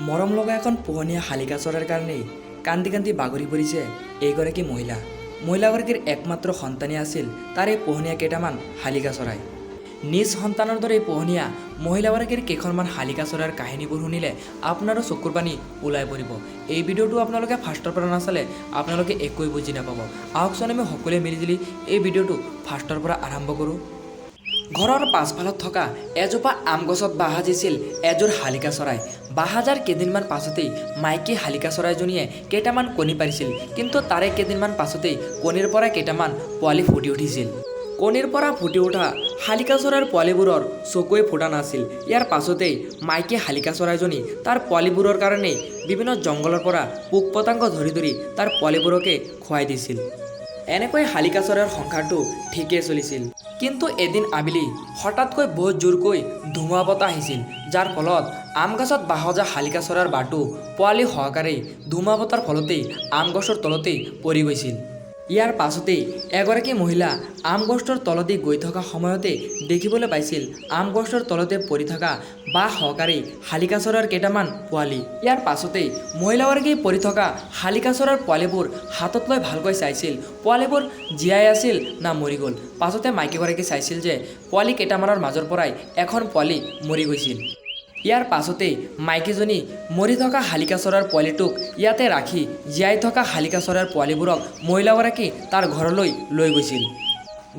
মৰম লগা এখন পোহনীয়া শালিকা চৰাইৰ কাৰণেই কান্দি কান্দি বাগৰি পৰিছে এইগৰাকী মহিলা। মহিলাগৰাকীৰ একমাত্ৰ সন্তানেই আছিল তাৰ এই পোহনীয়া কেইটামান শালিকা চৰাই। নিজ সন্তানৰ দৰে পোহনীয়া মহিলাগৰাকীৰ কেইখনমান শালিকা চৰাইৰ কাহিনীবোৰ শুনিলে আপোনাৰো চকুৰ পানী ওলাই পৰিব। এই ভিডিঅ'টো আপোনালোকে ফাৰ্ষ্টৰ পৰা নাচালে আপোনালোকে একোৱেই বুজি নাপাব। আহকচোন আমি সকলোৱে মিলিজুলি এই ভিডিঅ'টো ফাৰ্ষ্টৰ পৰা আৰম্ভ কৰোঁ। ঘৰৰ পাছফালত থকা এজোপা আম গছত বাঁহ সাজিছিল এযোৰ শালিকা চৰাই। বাঁহ সাজাৰ কেইদিনমান পাছতেই মাইকী শালিকা চৰাইজনীয়ে কেইটামান কণী পাৰিছিল, কিন্তু তাৰে কেইদিনমান পাছতেই কণীৰ পৰা কেইটামান পোৱালি ফুটি উঠিছিল। কণীৰ পৰা ফুটি উঠা শালিকা চৰাইৰ পোৱালিবোৰৰ চকুৱে ফুটা নাছিল। ইয়াৰ পাছতেই মাইকী শালিকা চৰাইজনী তাৰ পোৱালিবোৰৰ কাৰণে বিভিন্ন জংঘলৰ পৰা পোক পতংগ ধৰি ধৰি তাৰ পোৱালিবোৰকে খুৱাই দিছিল। এনেকৈ শালিকা চৰাইৰ সংসাৰটো ঠিকেই চলিছিল। কিন্তু এদিন আবেলি হঠাৎকৈ বহুত জোৰকৈ ধুমুহা বতাহ আহিছিল, যাৰ ফলত আম গছত বাঁহ সজা শালিকা চৰাইৰ বাটো পোৱালি সহকাৰে ধুমুহা বতাহৰ ফলতেই আম গছৰ তলতেই পৰি গৈছিল। ইয়াৰ পাছতেই এগৰাকী মহিলা আম গছটোৰ তলতে গৈ থকা সময়তে দেখিবলৈ পাইছিল আম গছটোৰ তলতে পৰি থকা বাঁহ সহকাৰে শালিকা চৰাইৰ কেইটামান পোৱালি। ইয়াৰ পাছতেই মহিলাগৰাকী পৰি থকা শালিকা চৰাইৰ পোৱালিবোৰ হাতত লৈ ভালকৈ চাইছিল পোৱালিবোৰ জীয়াই আছিল না মৰি গ'ল। পাছতে মাইকীগৰাকী চাইছিল যে পোৱালি কেইটামানৰ মাজৰ পৰাই এখন পোৱালি মৰি গৈছিল। ইয়াৰ পাছতেই মাইকীজনী মৰি থকা শালিকা চৰাইৰ পোৱালিটোক ইয়াতে ৰাখি জীয়াই থকা শালিকা চৰাইৰ পোৱালিবোৰক মহিলাগৰাকী তাৰ ঘৰলৈ লৈ গৈছিল।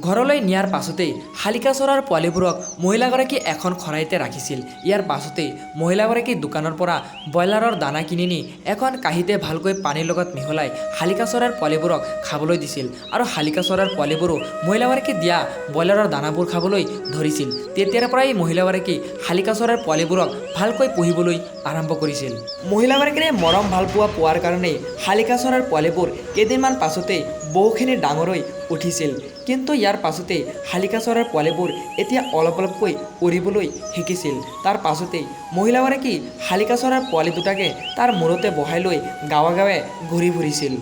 ঘৰলৈ নিয়াৰ পাছতেই শালিকা চৰাইৰ পোৱালিবোৰক মহিলাগৰাকী এখন খৰাহিতে ৰাখিছিল। ইয়াৰ পাছতেই মহিলাগৰাকী দোকানৰ পৰা ব্ৰইলাৰৰ দানা কিনি নি এখন কাঁহীতে ভালকৈ পানীৰ লগত মিহলাই শালিকা চৰাইৰ পোৱালিবোৰক খাবলৈ দিছিল, আৰু শালিকা চৰাইৰ পোৱালিবোৰো মহিলাগৰাকী দিয়া ব্ৰইলাৰৰ দানাবোৰ খাবলৈ ধৰিছিল। তেতিয়াৰ পৰাই মহিলাগৰাকী শালিকা চৰাইৰ পোৱালিবোৰক ভালকৈ পুহিবলৈ আৰম্ভ কৰিছিল। মহিলাগৰাকীয়ে মৰম ভাল পোৱাৰ কাৰণেই শালিকা চৰাইৰ পোৱালিবোৰ কেইদিনমান পাছতেই বহুখিনি ডাঙৰ হৈ উঠিছিল। কিন্তু ইয়াৰ পাছতেই শালিকা চৰাইৰ পোৱালিবোৰ এতিয়া অলপ অলপকৈ উৰিবলৈ শিকিছিল। তাৰ পাছতেই মহিলাগৰাকী শালিকা চৰাইৰ পোৱালি দুটাকে তাৰ মূৰতে বহাই লৈ গাঁৱে গাঁৱে ঘূৰি ফুৰিছিল।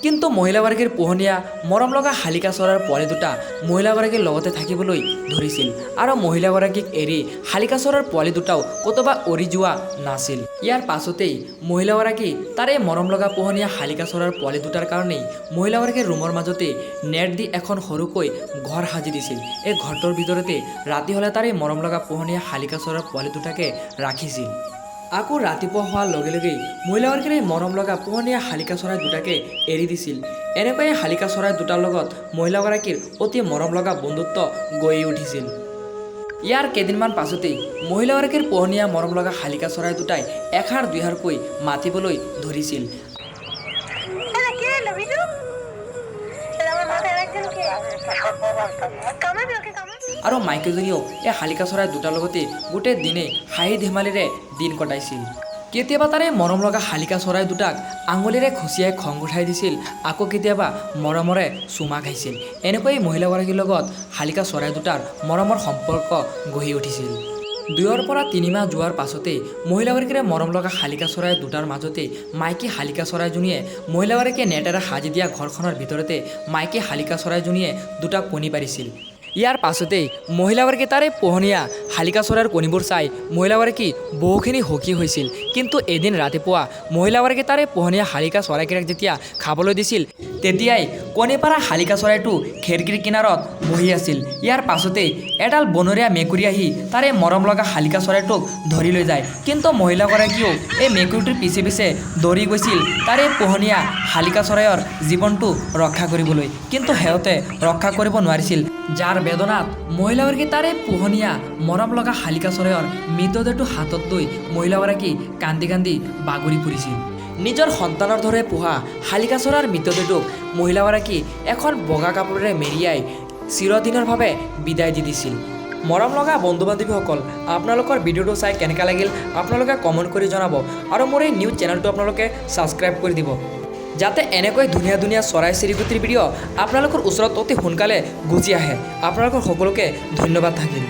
কিন্তু মহিলাগৰাকীৰ পোহনীয়া মৰম লগা শালিকা চৰাইৰ পোৱালি দুটা মহিলাগৰাকীৰ লগতে থাকিবলৈ ধৰিছিল, আৰু মহিলাগৰাকীক এৰি শালিকা চৰাইৰ পোৱালি দুটাও ক'তবা উৰি যোৱা নাছিল। ইয়াৰ পাছতেই মহিলাগৰাকী তাৰে মৰম লগা পোহনীয়া শালিকা চৰাইৰ পোৱালি দুটাৰ কাৰণেই মহিলাগৰাকীৰ ৰুমৰ মাজতে নেট দি এখন সৰুকৈ ঘৰ সাজি দিছিল। এই ঘৰটোৰ ভিতৰতে ৰাতি হ'লে তাৰে মৰম লগা পোহনীয়া শালিকা চৰাইৰ পোৱালি দুটাকে ৰাখিছিল। আকৌ ৰাতিপুৱা হোৱাৰ লগে লগেই মহিলাগৰাকীৰ মৰম লগা পোহনীয়া শালিকা চৰাই দুটাকে এৰি দিছিল। এনেকৈয়ে শালিকা চৰাই দুটাৰ লগত মহিলাগৰাকীৰ অতি মৰম লগা বন্ধুত্ব গঢ়ি উঠিছিল। ইয়াৰ কেইদিনমান পাছতেই মহিলাগৰাকীৰ পোহনীয়া মৰম লগা শালিকা চৰাই দুটাই এষাৰ দুষাৰকৈ মাতিবলৈ ধৰিছিল। আৰু মাইকীজনীও এই শালিকা চৰাই দুটাৰ লগতে গোটেই দিনে হাঁহি ধেমালিৰে দিন কটাইছিল। কেতিয়াবা তাৰে মৰম লগা শালিকা চৰাই দুটাক আঙুলিৰে খুচিয়াই খং উঠাই দিছিল, আকৌ কেতিয়াবা মৰমৰে চুমা খাইছিল। এনেকৈ মহিলাগৰাকীৰ লগত শালিকা চৰাই দুটাৰ মৰমৰ সম্পৰ্ক গঢ়ি উঠিছিল। 2ৰ পৰা 3 মাহ যোৱাৰ পাছতেই মহিলাগৰাকীৰে মৰম লগা শালিকা চৰাই দুটাৰ মাজতে মাইকী শালিকা চৰাইজনীয়ে মহিলাগৰাকীয়ে নেটেৰে সাজি দিয়া ঘৰখনৰ ভিতৰতে মাইকী শালিকা চৰাইজনীয়ে দুটা কণী পাৰিছিল। ইয়াৰ পাছতেই মহিলাগৰাকী তাৰে পোহনীয়া শালিকা চৰাইৰ কণীবোৰ চাই মহিলাগৰাকী বহুখিনি সুখী হৈছিল। কিন্তু এদিন ৰাতিপুৱা মহিলাগৰাকী তাৰে পোহনীয়া শালিকা চৰাইকেইটাক যেতিয়া খাবলৈ দিছিল, তেতিয়াই কণী পাৰা শালিকা চৰাইটো খিৰিকীৰ কিনাৰত বহি আছিল। ইয়াৰ পাছতেই এডাল বনৰীয়া মেকুৰী আহি তাৰে মৰম লগা শালিকা চৰাইটোক ধৰি লৈ যায়। কিন্তু মহিলাগৰাকীয়েও এই মেকুৰীটোৰ পিছে পিছে দৌৰি গৈছিল তাৰে পোহনীয়া শালিকা চৰাইৰ জীৱনটো ৰক্ষা কৰিবলৈ, কিন্তু সিহঁতে ৰক্ষা কৰিব নোৱাৰিছিল। যাৰ বেদনাত মহিলাগৰাকী তাৰে পোহনীয়া মৰম লগা শালিকা চৰাইৰ মৃতদেহটো হাতত লৈ মহিলাগৰাকী কান্দি কান্দি বাগৰি ফুৰিছিল। নিজৰ সন্তানৰ দৰে পোহা শালিকা চৰাইৰ মৃতদেহটোক মহিলাগৰাকী এখন বগা কাপোৰেৰে মেৰিয়াই চিৰদিনৰ বাবে বিদায় দি দিছিল। মৰম লগা বন্ধু বান্ধৱীসকল, আপোনালোকৰ ভিডিঅ'টো চাই কেনেকুৱা লাগিল আপোনালোকে কমেণ্ট কৰি জনাব, আৰু মোৰ এই নিউজ চেনেলটো আপোনালোকে ছাবস্ক্ৰাইব কৰি দিব, যাতে এনেকৈ ধুনীয়া ধুনীয়া চৰাই চিৰিকটিৰ ভিডিঅ' আপোনালোকৰ ওচৰত অতি সোনকালে গুচি আহে। আপোনালোকৰ সকলোকে ধন্যবাদ থাকিল।